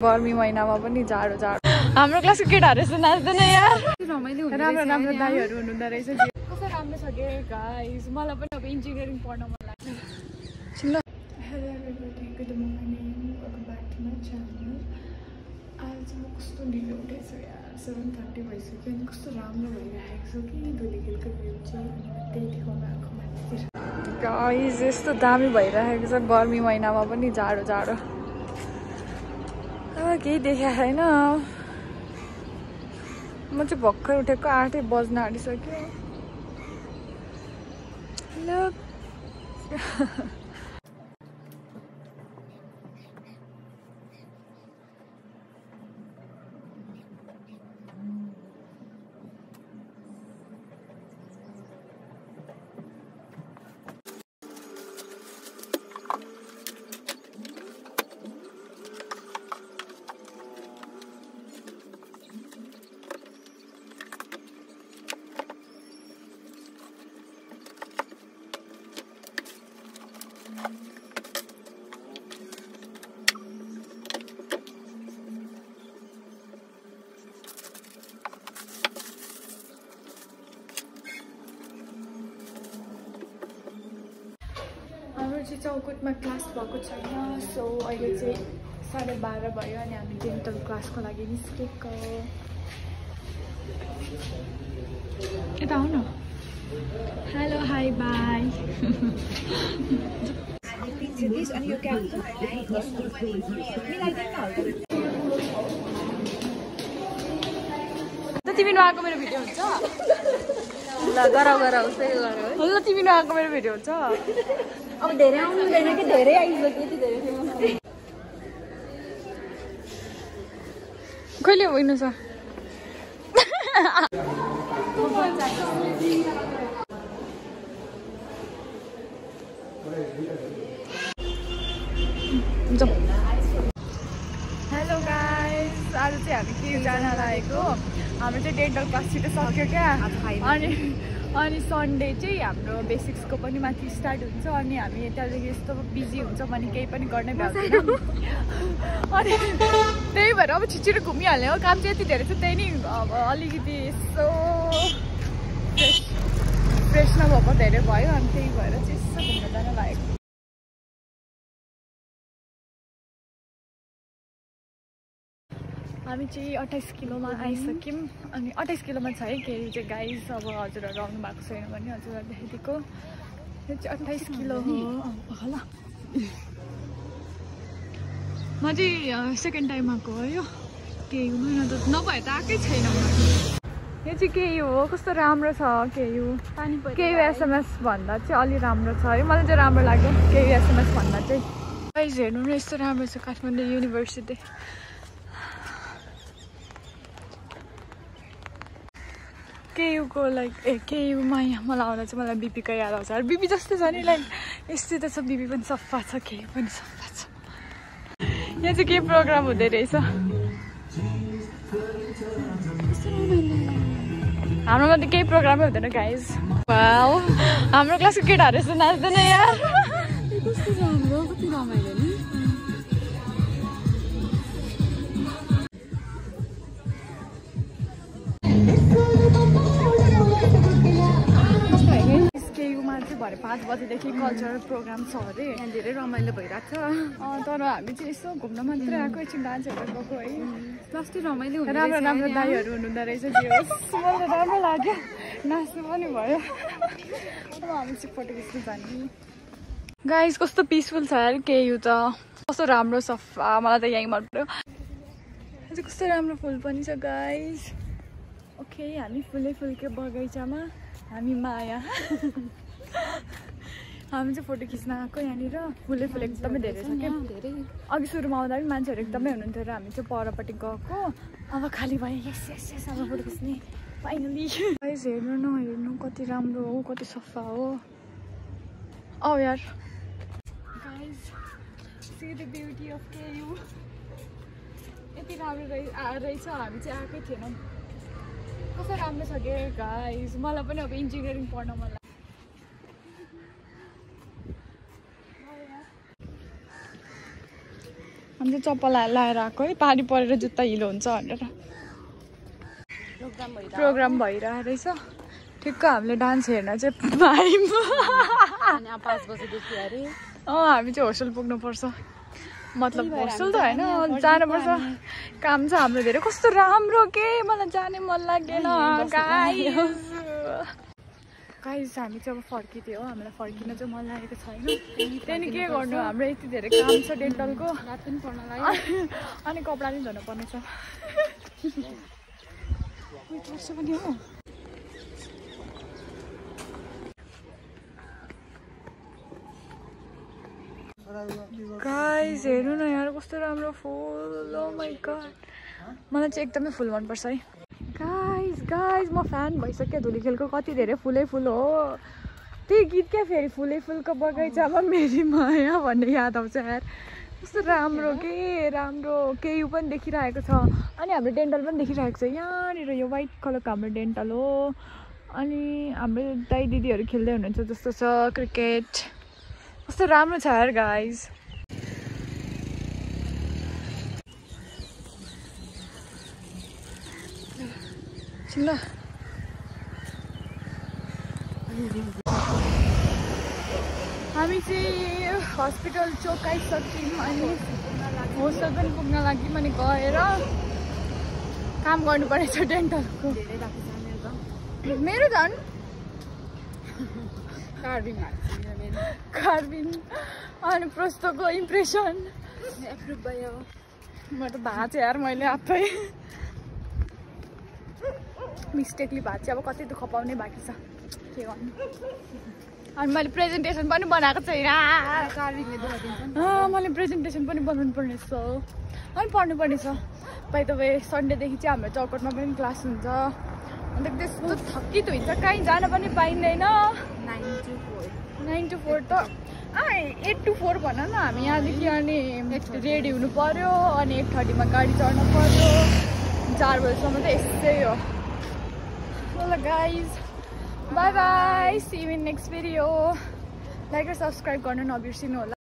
गर्मी महिनामा पनि जाडो जाडो हाम्रो क्लासको केटाहरु यस्तो नाच्दैन यार रमाइलो हुन्छ राम्रो राम्रो दाइहरु हुनुहुँदो रहेछ कस्तो राम्रो छ के गाइस मलाई पनि अब इन्जिनियरिङ पढ्न मन लाग्छ ल hello everybody good morning welcome back to my channel आज म कस्तो ढिलो उठेछु यार 7:30 भइसक्यो अनि कस्तो राम्रो भइरहेको छ कि धुलीखेलको भ्यू चाहिँ त्यही देखाउन आएको मान्छे गाइस यस्तो दामी भइरहेको छ गर्मी महिनामा पनि जाडो जाडो केही देखाएको छैन म चाहिँ भर्खर उठेको 8 बज्न आँटिसक्यो ल हाम्रो चाहिँ चौकोटमा क्लास भएको छैन सो अहिले चाहिँ 12:30 भयो अनि हामी डेन्टल क्लासको लागि निस्केको यता आउन हेलो हाई बाई तिमी नआएको मेरो भिडियो हुन्छ ल गराउ उसै गराउ ल तिमी नआएको मेरो भिडियो हुन्छ अब धेरै आउनु हुँदैन कि धेरै आइसक्यो यति धेरै फेमस कहिले होइन छ हेलो गाइस आज चाहिँ हामी के जान लागेको हाम्रो चाहिँ डेन्टल क्लास छिटो सक्यो क्या अनि सन्डे चाहिँ हाम्रो बेसिक्सको पनि माथि स्टार्ट हुन्छ अनि हामी त्यहाँदेखि यस्तो बिजी हुन्छ भने केही पनि गर्नै भ्याउँदैन अनि त्यही भएर अब छिटो घुमिहाल्ने हो काम चाहिँ यति धेरै छ त्यही नै अब अलिकति यसो फ्रेस नभएको धेरै भयो अनि त्यही भएर चाहिँ यसो घुम्न जान लागेको हामी चाहिँ 28 किलोमा आइसक्यौँ अनि 28 किलोमा छ है केही चाहिँ गाइस अब हजुरहरू आउनु भएको छैन भने हजुरहरू देखेको यो चाहिँ 28 किलो हो ल म चाहिँ सेकेन्ड टाइम आएको हो यो केही हुँदैन त नभए त आएकै छैन यो चाहिँ केही हो कस्तो राम्रो छ केही एसएमएस भन्दा चाहिँ अलि राम्रो छ है मलाई चाहिँ राम्रो लाग्यो केही एसएमएस भन्दा चाहिँ गाइस हेर्नु न यस्तो राम्रो छ काठमाडौँ युनिभर्सिटी केयुको लाइक केयुमा मलाई आउँदा चाहिँ मलाई बिपीको याद आउँछ बिपी जस्तै छ नि लाइक यस्तै त छ बिपी पनि सफा छ केही पनि सफा छ यहाँ चाहिँ के प्रोग्राम हुँदै रहेछ हाम्रोमा त केही प्रोग्रामै हुँदैन गाइज वाउ हाम्रो क्लासको केटाहरू यस्तो नाच्दैन यार कस्तो राम्रो कति रमाइलो नि भरे 5 बजेदेखि कल्चरल प्रोग्राम छ अरे यहाँ धेरै रमाइलो भइरहेको छ तर हामी चाहिँ यसो घुम्न मात्रै आएको एकछिन डान्सहरू गएको है कस्तो रमाइलो हुन्छ राम्रो राम्रो दाइहरू हुनुहुँदो रहेछ मलाई राम्रो लाग्यो नाच्नु पनि भयो अब हामी चाहिँ फोटो खिच्नु जाने गाइस कस्तो पिसफुल छ यार केयु त कस्तो राम्रो सफा मलाई त यहीँ मन पर्यो अझै कस्तो राम्रो फुल पनि छ गाइस ओके हामी फुलकै बगैँचामा हामी माया हामी चाहिँ फोटो खिच्न आएको यहाँनिर फुल एकदमै धेरै छ क्या अघि सुरुमा आउँदा पनि मान्छेहरू एकदमै हुनुहुन्थ्यो र हामी चाहिँ परपट्टि गएको अब खाली भयो यस अब फोटो खिच्ने फाइनली गाइस हेर्नु कति राम्रो हो कति सफा हो औ यार guys see the beauty of KU यति राम्रो रहेछ हामी चाहिँ आएकै थिएनौँ कस्तो राम्रो छ के गाइस मलाई पनि अब इन्जिनियरिङ पढ्न मन लाग्छ हामी चाहिँ चप्पल लाएर आएको है, पानी परेर जुत्ता हिलो हुन्छ भनेर। प्रोग्राम भइरहेको रहेछ। ठिक्क हामीले डान्स हेर्न चाहिँ पायौँ। 5 बजेदेखि अरे हामी चाहिँ होस्टेल पुग्नुपर्छ। मतलब होस्टेल त होइन, जानुपर्छ, काम छ हाम्रो धेरै। कस्तो राम्रो के, मलाई जाने मन लागेन गाइस। हामी चाहिँ अब फर्किदियो, हामीलाई फर्किन चाहिँ मन लागेको छैन। त्यहाँदेखि के गर्नु, हाम्रो यति धेरै काम छ डेन्टलको, रात पनि पर्न लाग्यो अनि कपडा पनि धुनु पर्ने छ। पनि हो गाइस, हेर्नु न यार कस्तो राम्रो फुल। ओ माई गॉड, मलाई चाहिँ एकदमै फुल मनपर्छ है गाइस। म फ्यान भइसक्यो धुलीखेलको। कति धेरै फुलै फुल हो। त्यही गीत क्या फेरि, फुलै फुलको बगैँचामा मेरी माया भन्ने याद आउँछ यार। कस्तो राम्रो के राम्रो। केयु पनि देखिरहेको छ अनि हाम्रो डेन्टल पनि देखिरहेको छ यहाँनिर। यो वाइट कलरको हाम्रो डेन्टल हो। अनि हाम्रो दाइ दिदीहरू खेल्दै हुनुहुन्छ जस्तो छ क्रिकेट। कस्तो राम्रो छ यार गाइस। ल हामी चाहिँ हस्पिटल चोक आइसक्यौँ अनि होस्टेल पनि पुग्न लाग्यौँ। अनि गएर काम गर्नुपर्ने छ डेन्टलको। मेरो झन् कार्बिङ अनि प्रस्तोको इम्प्रेसन एप्रुभ भयो। म त भाँचे यार, मैले आफै मिस्टेकली भाँचे। अब कति दुःख पाउने बाँकी छ, के गर्नु। अनि मैले प्रेजेन्टेसन पनि बनाएको छैन। मैले प्रेजेन्टेसन पनि बनाउनु पर्ने छ अनि पढ्नुपर्ने छ। बाइ द वे सन्डेदेखि चाहिँ हाम्रो चौकटमा पनि क्लास हुन्छ। अन्त त्यस्तो थकित हुन्छ, कहीँ जान पनि पाइँदैन। 9 to 4 त 8 to 4 भन न। हामी यहाँदेखि अनि रेडी हुनु पर्यो अनि 8:30 मा गाडी चढ्नु पर्यो। 4 बजीसम्म त यस्तै हो। ल guys, bye bye, see you in next video. Like र सब्सक्राइब गर्न नबिर्सिनु होला।